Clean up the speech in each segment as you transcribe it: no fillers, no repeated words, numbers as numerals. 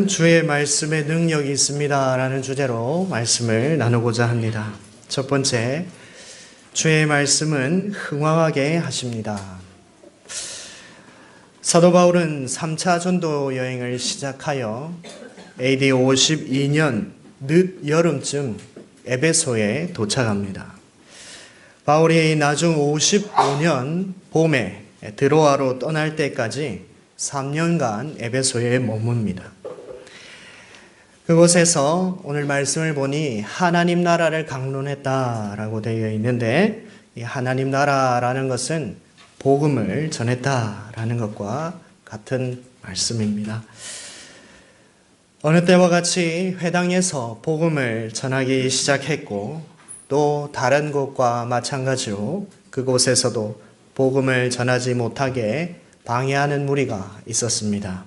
주의 말씀에 능력이 있습니다 라는 주제로 말씀을 나누고자 합니다. 첫 번째, 주의 말씀은 흥왕하게 하십니다. 사도 바울은 3차 전도 여행을 시작하여 AD 52년 늦 여름쯤 에베소에 도착합니다. 바울이 나중 55년 봄에 드로아로 떠날 때까지 3년간 에베소에 머뭅니다. 그곳에서 오늘 말씀을 보니 하나님 나라를 강론했다라고 되어 있는데, 이 하나님 나라라는 것은 복음을 전했다라는 것과 같은 말씀입니다. 어느 때와 같이 회당에서 복음을 전하기 시작했고, 또 다른 곳과 마찬가지로 그곳에서도 복음을 전하지 못하게 방해하는 무리가 있었습니다.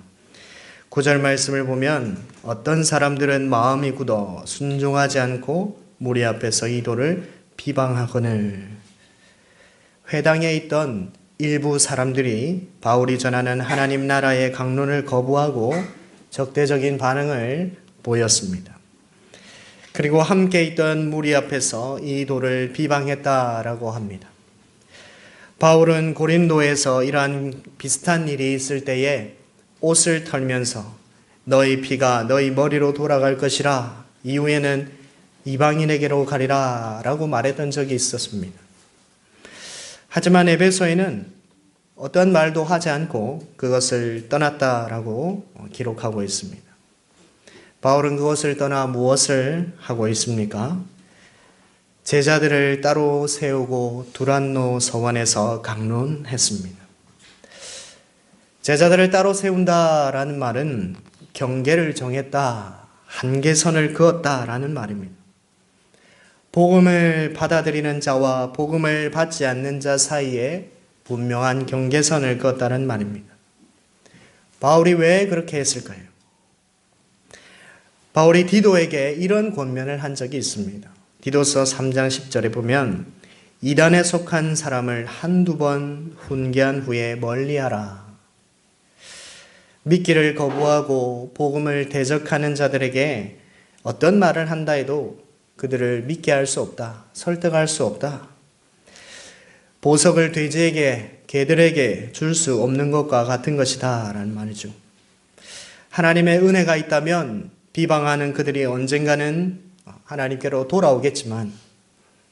9절 말씀을 보면 어떤 사람들은 마음이 굳어 순종하지 않고 무리 앞에서 이도를 비방하거늘. 회당에 있던 일부 사람들이 바울이 전하는 하나님 나라의 강론을 거부하고 적대적인 반응을 보였습니다. 그리고 함께 있던 무리 앞에서 이 도를 비방했다라고 합니다. 바울은 고린도에서 이러한 비슷한 일이 있을 때에 옷을 털면서 너희 피가 너희 머리로 돌아갈 것이라, 이후에는 이방인에게로 가리라 라고 말했던 적이 있었습니다. 하지만 에베소에는 어떤 말도 하지 않고 그것을 떠났다라고 기록하고 있습니다. 바울은 그것을 떠나 무엇을 하고 있습니까? 제자들을 따로 세우고 두란노 서원에서 강론했습니다. 제자들을 따로 세운다라는 말은 경계를 정했다, 한계선을 그었다라는 말입니다. 복음을 받아들이는 자와 복음을 받지 않는 자 사이에 분명한 경계선을 그었다는 말입니다. 바울이 왜 그렇게 했을까요? 바울이 디도에게 이런 권면을 한 적이 있습니다. 디도서 3장 10절에 보면 이단에 속한 사람을 한두 번 훈계한 후에 멀리하라. 믿기를 거부하고 복음을 대적하는 자들에게 어떤 말을 한다 해도 그들을 믿게 할 수 없다, 설득할 수 없다. 보석을 돼지에게, 개들에게 줄 수 없는 것과 같은 것이다 라는 말이죠. 하나님의 은혜가 있다면 비방하는 그들이 언젠가는 하나님께로 돌아오겠지만,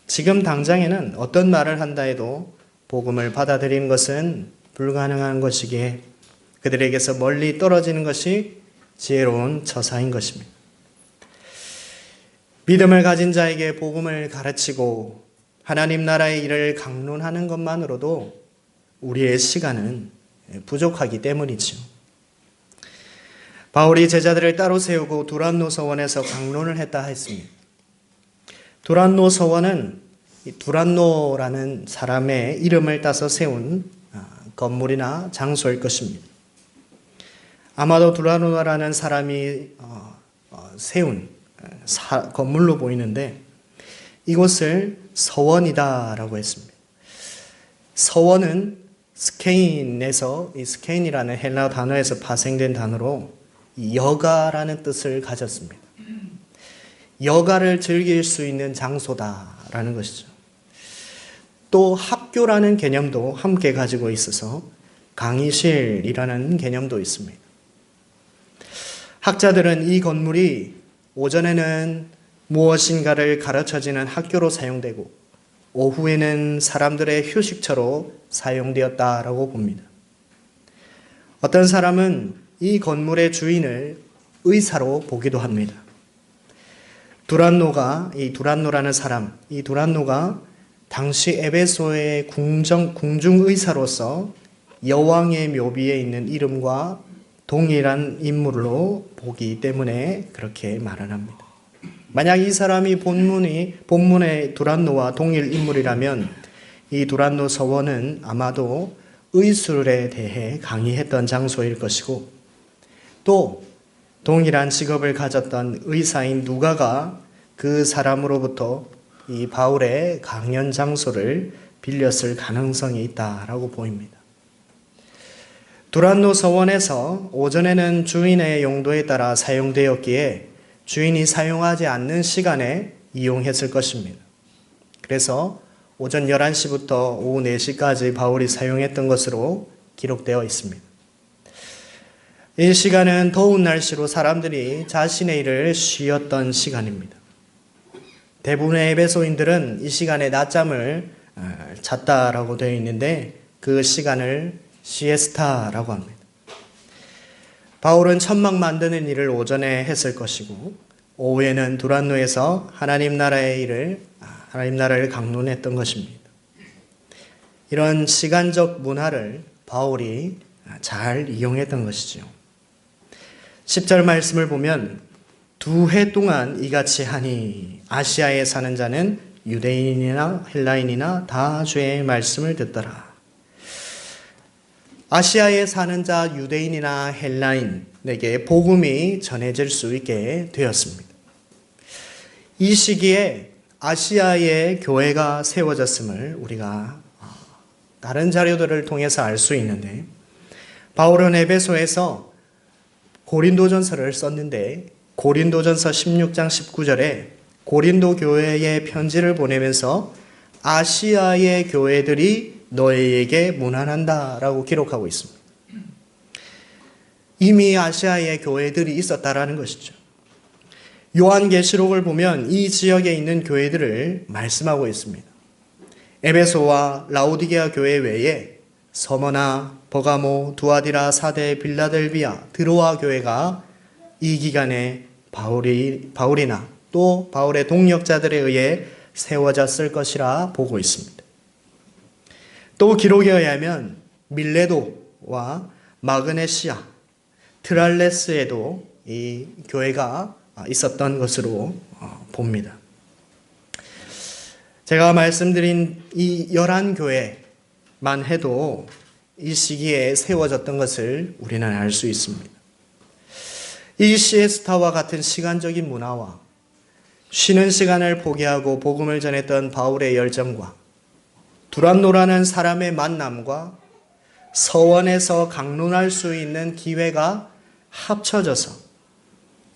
지금 당장에는 어떤 말을 한다 해도 복음을 받아들이는 것은 불가능한 것이기에 그들에게서 멀리 떨어지는 것이 지혜로운 처사인 것입니다. 믿음을 가진 자에게 복음을 가르치고 하나님 나라의 일을 강론하는 것만으로도 우리의 시간은 부족하기 때문이죠. 바울이 제자들을 따로 세우고 두란노 서원에서 강론을 했다 했습니다. 두란노 서원은 두란노라는 사람의 이름을 따서 세운 건물이나 장소일 것입니다. 아마도 두란노라는 사람이 세운 건물로 보이는데, 이곳을 서원이다라고 했습니다. 서원은 스케인에서, 이 스케인이라는 헬라 단어에서 파생된 단어로 여가라는 뜻을 가졌습니다. 여가를 즐길 수 있는 장소다라는 것이죠. 또 학교라는 개념도 함께 가지고 있어서 강의실이라는 개념도 있습니다. 학자들은 이 건물이 오전에는 무엇인가를 가르쳐지는 학교로 사용되고 오후에는 사람들의 휴식처로 사용되었다라고 봅니다. 어떤 사람은 이 건물의 주인을 의사로 보기도 합니다. 두란노라는 사람, 이 두란노가 당시 에베소의 궁중의사로서 여왕의 묘비에 있는 이름과 동일한 인물로 보기 때문에 그렇게 말을 합니다. 만약 이 사람이 본문의 두란노와 동일 인물이라면 이 두란노 서원은 아마도 의술에 대해 강의했던 장소일 것이고, 또 동일한 직업을 가졌던 의사인 누가가 그 사람으로부터 이 바울의 강연 장소를 빌렸을 가능성이 있다라고 보입니다. 두란노 서원에서 오전에는 주인의 용도에 따라 사용되었기에 주인이 사용하지 않는 시간에 이용했을 것입니다. 그래서 오전 11시부터 오후 4시까지 바울이 사용했던 것으로 기록되어 있습니다. 이 시간은 더운 날씨로 사람들이 자신의 일을 쉬었던 시간입니다. 대부분의 에베소인들은 이 시간에 낮잠을 잤다라고 되어 있는데 그 시간을 시에스타라고 합니다. 바울은 천막 만드는 일을 오전에 했을 것이고 오후에는 두란노에서 하나님 나라를 강론했던 것입니다. 이런 시간적 문화를 바울이 잘 이용했던 것이죠. 10절 말씀을 보면 2해 동안 이같이 하니 아시아에 사는 자는 유대인이나 헬라인이나 다 주의 말씀을 듣더라. 아시아에 사는 자 유대인이나 헬라인에게 복음이 전해질 수 있게 되었습니다. 이 시기에 아시아의 교회가 세워졌음을 우리가 다른 자료들을 통해서 알 수 있는데 바울은 에베소에서 고린도전서를 썼는데 고린도전서 16장 19절에 고린도 교회에 편지를 보내면서 아시아의 교회들이 너희에게 문안한다라고 기록하고 있습니다. 이미 아시아의 교회들이 있었다라는 것이죠. 요한계시록을 보면 이 지역에 있는 교회들을 말씀하고 있습니다. 에베소와 라오디게아 교회 외에 서머나, 버가모, 두아디라, 사데, 빌라델비아, 드로아 교회가 이 기간에 바울이나 또 바울의 동력자들에 의해 세워졌을 것이라 보고 있습니다. 또 기록에 의하면 밀레도와 마그네시아, 트랄레스에도 이 교회가 있었던 것으로 봅니다. 제가 말씀드린 이 11교회만 해도 이 시기에 세워졌던 것을 우리는 알 수 있습니다. 이 시에스타와 같은 시간적인 문화와 쉬는 시간을 포기하고 복음을 전했던 바울의 열정과 두란노라는 사람의 만남과 서원에서 강론할 수 있는 기회가 합쳐져서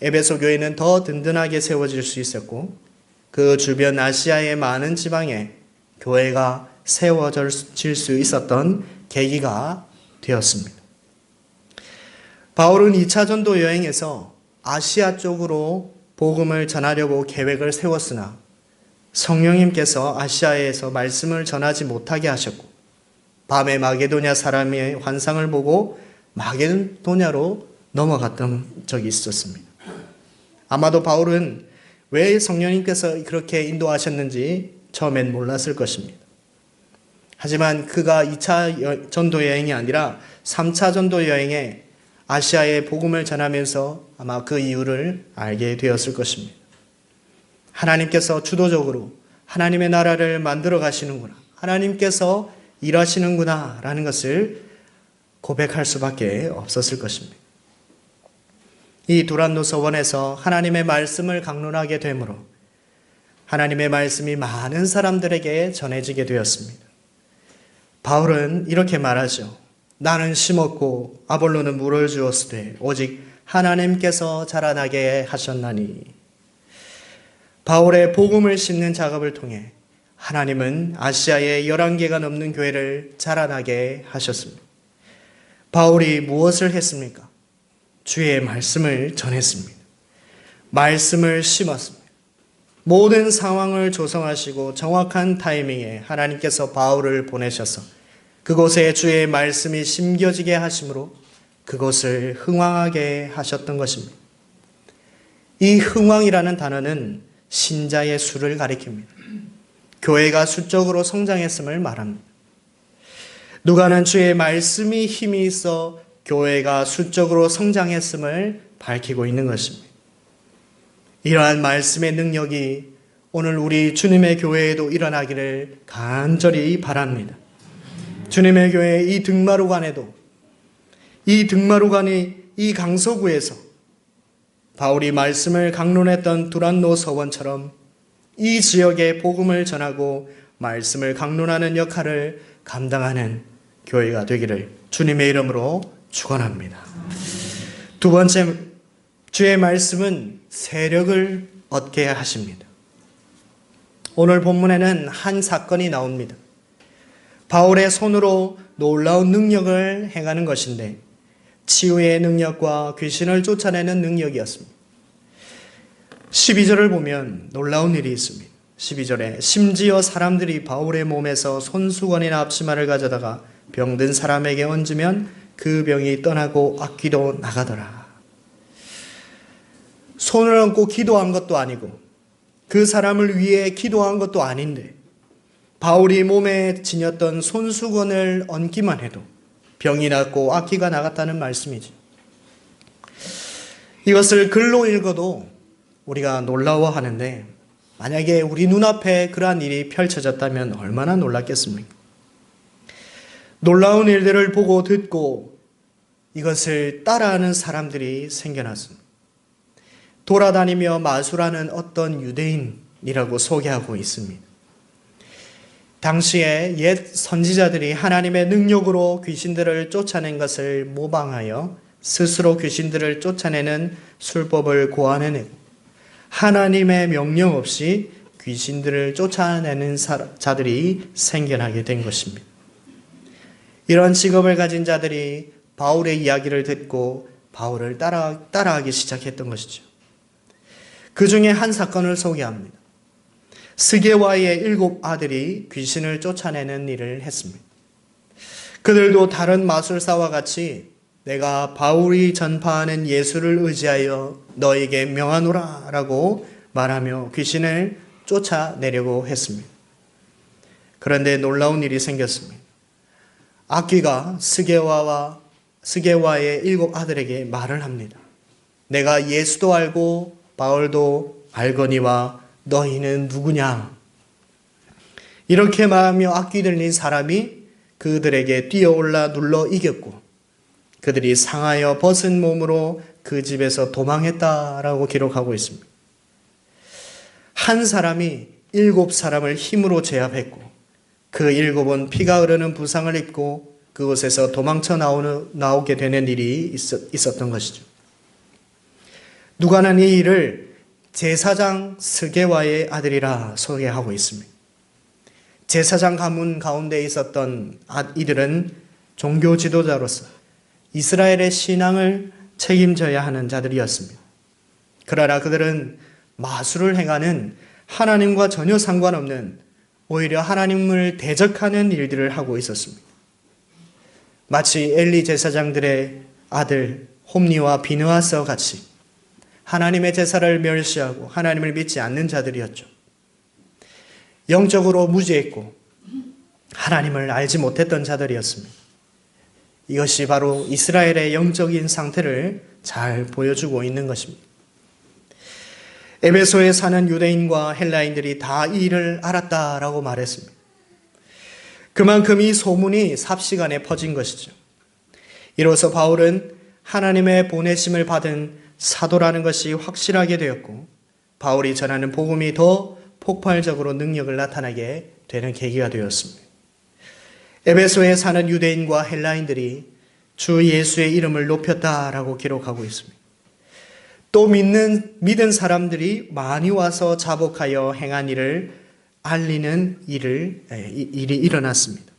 에베소 교회는 더 든든하게 세워질 수 있었고 그 주변 아시아의 많은 지방에 교회가 세워질 수 있었던 계기가 되었습니다. 바울은 2차 전도 여행에서 아시아 쪽으로 복음을 전하려고 계획을 세웠으나 성령님께서 아시아에서 말씀을 전하지 못하게 하셨고 밤에 마게도냐 사람의 환상을 보고 마게도냐로 넘어갔던 적이 있었습니다. 아마도 바울은 왜 성령님께서 그렇게 인도하셨는지 처음엔 몰랐을 것입니다. 하지만 그가 2차 전도 여행이 아니라 3차 전도 여행에 아시아에 복음을 전하면서 아마 그 이유를 알게 되었을 것입니다. 하나님께서 주도적으로 하나님의 나라를 만들어 가시는구나. 하나님께서 일하시는구나 라는 것을 고백할 수밖에 없었을 것입니다. 이 두란노 서원에서 하나님의 말씀을 강론하게 되므로 하나님의 말씀이 많은 사람들에게 전해지게 되었습니다. 바울은 이렇게 말하죠. 나는 심었고 아볼로는 물을 주었으되 오직 하나님께서 자라나게 하셨나니. 바울의 복음을 심는 작업을 통해 하나님은 아시아의 11개가 넘는 교회를 자라나게 하셨습니다. 바울이 무엇을 했습니까? 주의 말씀을 전했습니다. 말씀을 심었습니다. 모든 상황을 조성하시고 정확한 타이밍에 하나님께서 바울을 보내셔서 그곳에 주의 말씀이 심겨지게 하심으로 그곳을 흥왕하게 하셨던 것입니다. 이 흥왕이라는 단어는 신자의 수를 가리킵니다. 교회가 수적으로 성장했음을 말합니다. 누가는 주의 말씀이 힘이 있어 교회가 수적으로 성장했음을 밝히고 있는 것입니다. 이러한 말씀의 능력이 오늘 우리 주님의 교회에도 일어나기를 간절히 바랍니다. 주님의 교회 이 등마루관에도 이 등마루관이 이 강서구에서 바울이 말씀을 강론했던 두란노 서원처럼 이 지역에 복음을 전하고 말씀을 강론하는 역할을 감당하는 교회가 되기를 주님의 이름으로 축원합니다. 두 번째, 주의 말씀은 세력을 얻게 하십니다. 오늘 본문에는 한 사건이 나옵니다. 바울의 손으로 놀라운 능력을 행하는 것인데 치유의 능력과 귀신을 쫓아내는 능력이었습니다. 12절을 보면 놀라운 일이 있습니다. 12절에 심지어 사람들이 바울의 몸에서 손수건이나 앞치마를 가져다가 병든 사람에게 얹으면 그 병이 떠나고 악귀도 나가더라. 손을 얹고 기도한 것도 아니고 그 사람을 위해 기도한 것도 아닌데 바울이 몸에 지녔던 손수건을 얹기만 해도 병이 낫고 악귀가 나갔다는 말씀이죠. 이것을 글로 읽어도 우리가 놀라워하는데 만약에 우리 눈앞에 그러한 일이 펼쳐졌다면 얼마나 놀랐겠습니까? 놀라운 일들을 보고 듣고 이것을 따라하는 사람들이 생겨났습니다. 돌아다니며 마술하는 어떤 유대인이라고 소개하고 있습니다. 당시에 옛 선지자들이 하나님의 능력으로 귀신들을 쫓아낸 것을 모방하여 스스로 귀신들을 쫓아내는 술법을 고안해내고 하나님의 명령 없이 귀신들을 쫓아내는 자들이 생겨나게 된 것입니다. 이런 직업을 가진 자들이 바울의 이야기를 듣고 바울을 따라하기 시작했던 것이죠. 그 중에 한 사건을 소개합니다. 스게와의 7 아들이 귀신을 쫓아내는 일을 했습니다. 그들도 다른 마술사와 같이 내가 바울이 전파하는 예수를 의지하여 너에게 명하노라 라고 말하며 귀신을 쫓아내려고 했습니다. 그런데 놀라운 일이 생겼습니다. 악귀가 스게와의 7 아들에게 말을 합니다. 내가 예수도 알고 바울도 알거니와 너희는 누구냐? 이렇게 말하며 악귀 들린 사람이 그들에게 뛰어올라 눌러 이겼고 그들이 상하여 벗은 몸으로 그 집에서 도망했다라고 기록하고 있습니다. 한 사람이 7 사람을 힘으로 제압했고 그 7은 피가 흐르는 부상을 입고 그곳에서 도망쳐 나오게 되는 일이 있었던 것이죠. 누가는 이 일을 제사장 스게와의 아들이라 소개하고 있습니다. 제사장 가문 가운데 있었던 이들은 종교 지도자로서 이스라엘의 신앙을 책임져야 하는 자들이었습니다. 그러나 그들은 마술을 행하는 하나님과 전혀 상관없는 오히려 하나님을 대적하는 일들을 하고 있었습니다. 마치 엘리 제사장들의 아들 홈니와 비느하스와 같이 하나님의 제사를 멸시하고 하나님을 믿지 않는 자들이었죠. 영적으로 무지했고 하나님을 알지 못했던 자들이었습니다. 이것이 바로 이스라엘의 영적인 상태를 잘 보여주고 있는 것입니다. 에베소에 사는 유대인과 헬라인들이 다 이 일을 알았다라고 말했습니다. 그만큼 이 소문이 삽시간에 퍼진 것이죠. 이로써 바울은 하나님의 보내심을 받은 사도라는 것이 확실하게 되었고 바울이 전하는 복음이 더 폭발적으로 능력을 나타나게 되는 계기가 되었습니다. 에베소에 사는 유대인과 헬라인들이 주 예수의 이름을 높였다라고 기록하고 있습니다. 또 믿은 사람들이 많이 와서 자복하여 행한 일을 알리는 일이 일어났습니다.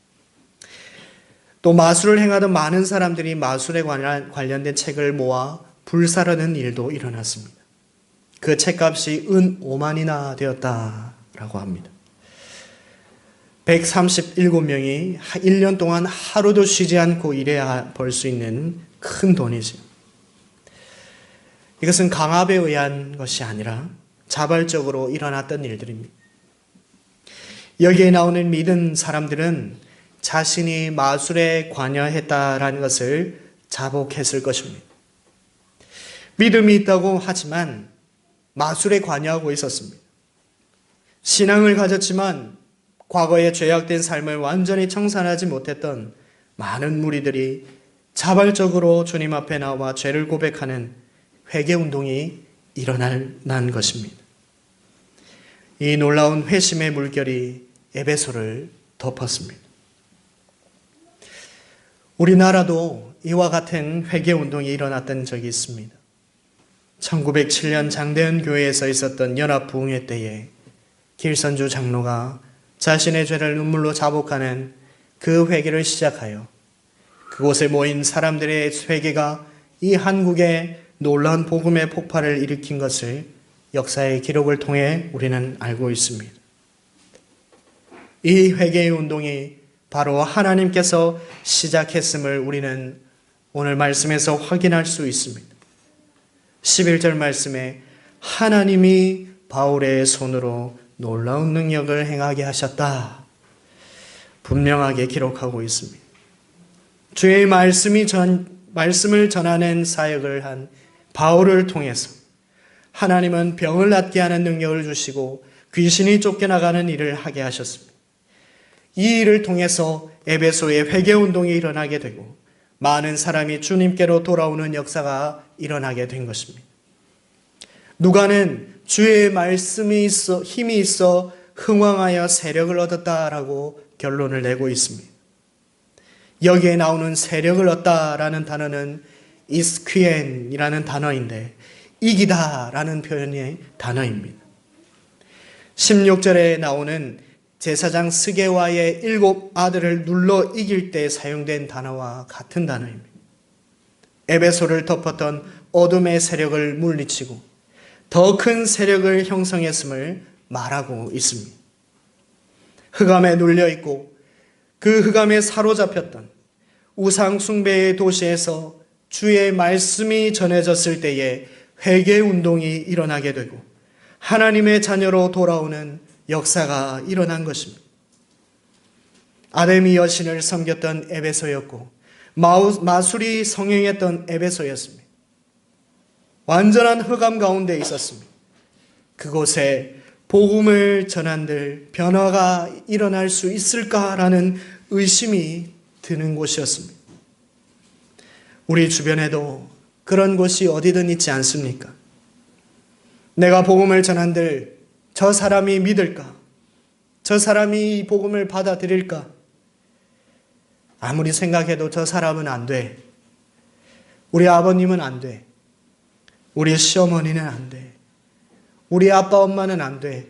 또 마술을 행하던 많은 사람들이 마술에 관련된 책을 모아 불사르는 일도 일어났습니다. 그 책값이 은 5만이나 되었다라고 합니다. 137명이 1년 동안 하루도 쉬지 않고 일해야 벌 수 있는 큰 돈이죠. 이것은 강압에 의한 것이 아니라 자발적으로 일어났던 일들입니다. 여기에 나오는 믿은 사람들은 자신이 마술에 관여했다라는 것을 자복했을 것입니다. 믿음이 있다고 하지만 마술에 관여하고 있었습니다. 신앙을 가졌지만 과거에 죄악된 삶을 완전히 청산하지 못했던 많은 무리들이 자발적으로 주님 앞에 나와 죄를 고백하는 회개운동이 일어난 것입니다. 이 놀라운 회심의 물결이 에베소를 덮었습니다. 우리나라도 이와 같은 회개운동이 일어났던 적이 있습니다. 1907년 장대현 교회에서 있었던 연합부흥회 때에 길선주 장로가 자신의 죄를 눈물로 자복하는 그 회개를 시작하여 그곳에 모인 사람들의 회개가 이 한국에 놀라운 복음의 폭발을 일으킨 것을 역사의 기록을 통해 우리는 알고 있습니다. 이 회개의 운동이 바로 하나님께서 시작했음을 우리는 오늘 말씀에서 확인할 수 있습니다. 11절 말씀에 하나님이 바울의 손으로 놀라운 능력을 행하게 하셨다. 분명하게 기록하고 있습니다. 주의 말씀을 전하는 사역을 한 바울을 통해서 하나님은 병을 낫게 하는 능력을 주시고 귀신이 쫓겨나가는 일을 하게 하셨습니다. 이 일을 통해서 에베소의 회개운동이 일어나게 되고 많은 사람이 주님께로 돌아오는 역사가 일어나게 된 것입니다. 누가는 주의 말씀이 있어 힘이 있어 흥왕하여 세력을 얻었다라고 결론을 내고 있습니다. 여기에 나오는 세력을 얻다라는 단어는 이스퀴엔이라는 단어인데 이기다라는 표현의 단어입니다. 16절에 나오는 제사장 스게와의 7 아들을 눌러 이길 때 사용된 단어와 같은 단어입니다. 에베소를 덮었던 어둠의 세력을 물리치고 더 큰 세력을 형성했음을 말하고 있습니다. 흑암에 눌려있고 그 흑암에 사로잡혔던 우상 숭배의 도시에서 주의 말씀이 전해졌을 때에 회개운동이 일어나게 되고 하나님의 자녀로 돌아오는 역사가 일어난 것입니다. 아데미 여신을 섬겼던 에베소였고 마술이 성행했던 에베소였습니다. 완전한 흑암 가운데 있었습니다. 그곳에 복음을 전한들 변화가 일어날 수 있을까라는 의심이 드는 곳이었습니다. 우리 주변에도 그런 곳이 어디든 있지 않습니까? 내가 복음을 전한들 저 사람이 믿을까? 저 사람이 이 복음을 받아들일까? 아무리 생각해도 저 사람은 안 돼. 우리 아버님은 안 돼. 우리 시어머니는 안 돼. 우리 아빠 엄마는 안 돼.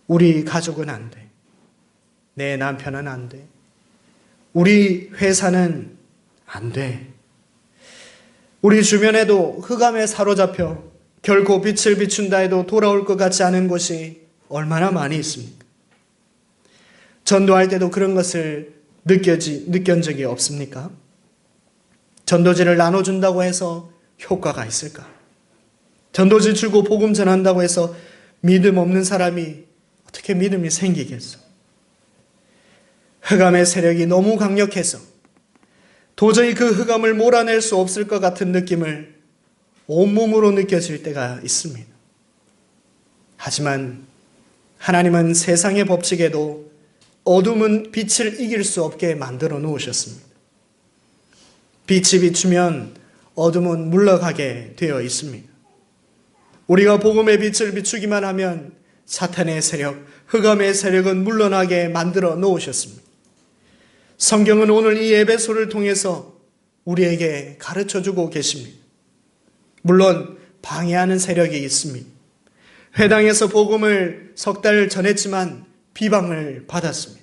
우리 가족은 안 돼. 내 남편은 안 돼. 우리 회사는 안 돼. 우리 주변에도 흑암에 사로잡혀 결코 빛을 비춘다 해도 돌아올 것 같지 않은 곳이 얼마나 많이 있습니까? 전도할 때도 그런 것을 느낀 적이 없습니까? 전도지를 나눠준다고 해서 효과가 있을까? 전도지 주고 복음 전한다고 해서 믿음 없는 사람이 어떻게 믿음이 생기겠어? 흑암의 세력이 너무 강력해서 도저히 그 흑암을 몰아낼 수 없을 것 같은 느낌을 온몸으로 느껴질 때가 있습니다. 하지만 하나님은 세상의 법칙에도 어둠은 빛을 이길 수 없게 만들어 놓으셨습니다. 빛이 비추면 어둠은 물러가게 되어 있습니다. 우리가 복음의 빛을 비추기만 하면 사탄의 세력, 흑암의 세력은 물러나게 만들어 놓으셨습니다. 성경은 오늘 이 에베소를 통해서 우리에게 가르쳐주고 계십니다. 물론 방해하는 세력이 있습니다. 회당에서 복음을 석 달 전했지만 비방을 받았습니다.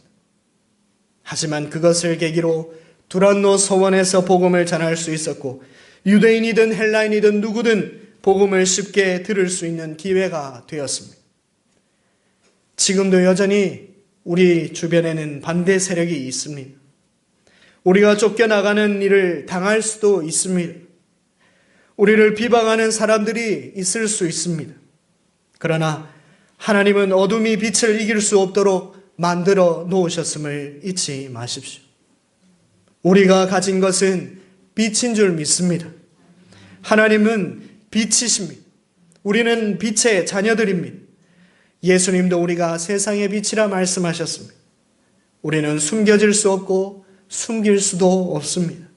하지만 그것을 계기로 두란노 서원에서 복음을 전할 수 있었고 유대인이든 헬라인이든 누구든 복음을 쉽게 들을 수 있는 기회가 되었습니다. 지금도 여전히 우리 주변에는 반대 세력이 있습니다. 우리가 쫓겨나가는 일을 당할 수도 있습니다. 우리를 비방하는 사람들이 있을 수 있습니다. 그러나 하나님은 어둠이 빛을 이길 수 없도록 만들어 놓으셨음을 잊지 마십시오. 우리가 가진 것은 빛인 줄 믿습니다. 하나님은 빛이십니다. 우리는 빛의 자녀들입니다. 예수님도 우리가 세상의 빛이라 말씀하셨습니다. 우리는 숨겨질 수 없고 숨길 수도 없습니다.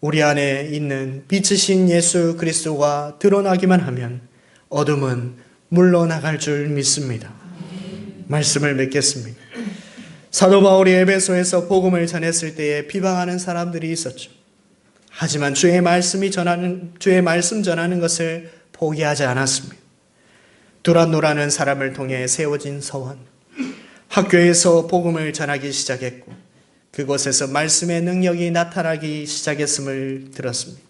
우리 안에 있는 빛이신 예수 그리스도가 드러나기만 하면 어둠은 물러나갈 줄 믿습니다. 말씀을 맺겠습니다. 사도 바울이 에베소에서 복음을 전했을 때에 비방하는 사람들이 있었죠. 하지만 주의 말씀 전하는 것을 포기하지 않았습니다. 두란노라는 사람을 통해 세워진 서원, 학교에서 복음을 전하기 시작했고 그곳에서 말씀의 능력이 나타나기 시작했음을 들었습니다.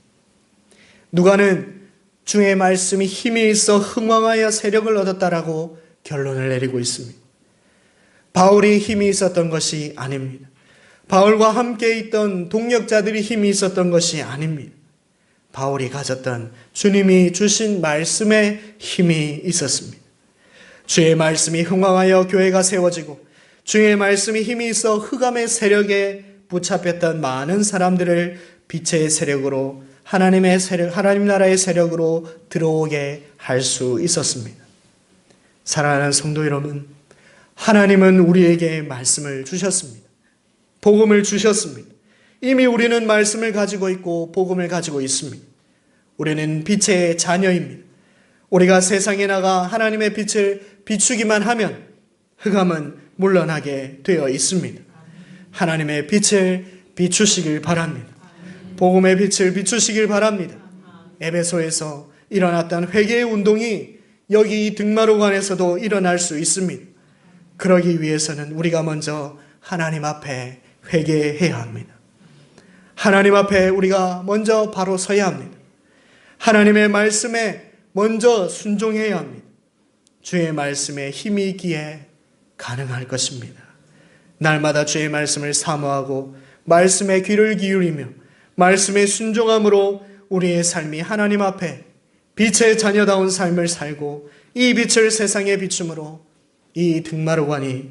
누가는 주의 말씀이 힘이 있어 흥왕하여 세력을 얻었다라고 결론을 내리고 있습니다. 바울이 힘이 있었던 것이 아닙니다. 바울과 함께 있던 동역자들이 힘이 있었던 것이 아닙니다. 바울이 가졌던 주님이 주신 말씀에 힘이 있었습니다. 주의 말씀이 흥왕하여 교회가 세워지고 주의 말씀이 힘이 있어 흑암의 세력에 붙잡혔던 많은 사람들을 빛의 세력으로 하나님 나라의 세력으로 들어오게 할 수 있었습니다. 사랑하는 성도 여러분, 하나님은 우리에게 말씀을 주셨습니다. 복음을 주셨습니다. 이미 우리는 말씀을 가지고 있고 복음을 가지고 있습니다. 우리는 빛의 자녀입니다. 우리가 세상에 나가 하나님의 빛을 비추기만 하면 흑암은 물러나게 되어 있습니다. 하나님의 빛을 비추시길 바랍니다. 복음의 빛을 비추시길 바랍니다. 에베소에서 일어났던 회개의 운동이 여기 이 등마루관에서도 일어날 수 있습니다. 그러기 위해서는 우리가 먼저 하나님 앞에 회개해야 합니다. 하나님 앞에 우리가 먼저 바로 서야 합니다. 하나님의 말씀에 먼저 순종해야 합니다. 주의 말씀에 힘이 있기에 가능할 것입니다. 날마다 주의 말씀을 사모하고 말씀에 귀를 기울이며 말씀에 순종함으로 우리의 삶이 하나님 앞에 빛의 자녀다운 삶을 살고 이 빛을 세상에 비춤으로 이 등마루관이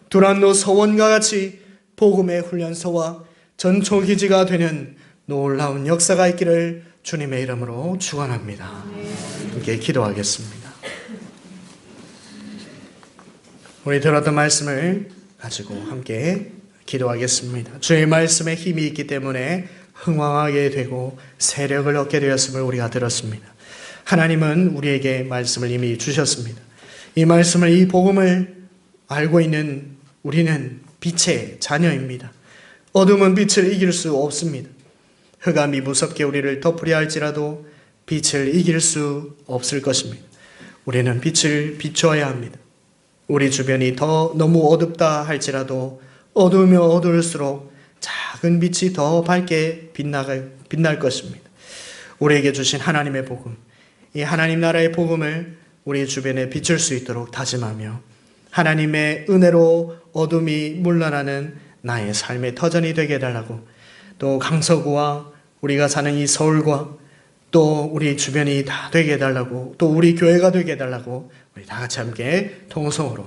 두란노 서원과 같이 복음의 훈련소와 전초기지가 되는 놀라운 역사가 있기를 주님의 이름으로 축원합니다. 함께 기도하겠습니다. 우리 들었던 말씀을 가지고 함께 기도하겠습니다. 주의 말씀에 힘이 있기 때문에 흥왕하게 되고 세력을 얻게 되었음을 우리가 들었습니다. 하나님은 우리에게 말씀을 이미 주셨습니다. 이 말씀을, 이 복음을 알고 있는 우리는 빛의 자녀입니다. 어둠은 빛을 이길 수 없습니다. 흑암이 무섭게 우리를 덮으려 할지라도 빛을 이길 수 없을 것입니다. 우리는 빛을 비추어야 합니다. 우리 주변이 더 너무 어둡다 할지라도 어두우면 어두울수록 작은 빛이 더 밝게 빛날 것입니다. 우리에게 주신 하나님의 복음, 이 하나님 나라의 복음을 우리 주변에 비출 수 있도록 다짐하며 하나님의 은혜로 어둠이 물러나는 나의 삶의 터전이 되게 해달라고, 또 강서구와 우리가 사는 이 서울과 또 우리 주변이 다 되게 해달라고, 또 우리 교회가 되게 해달라고 우리 다 같이 함께 통성으로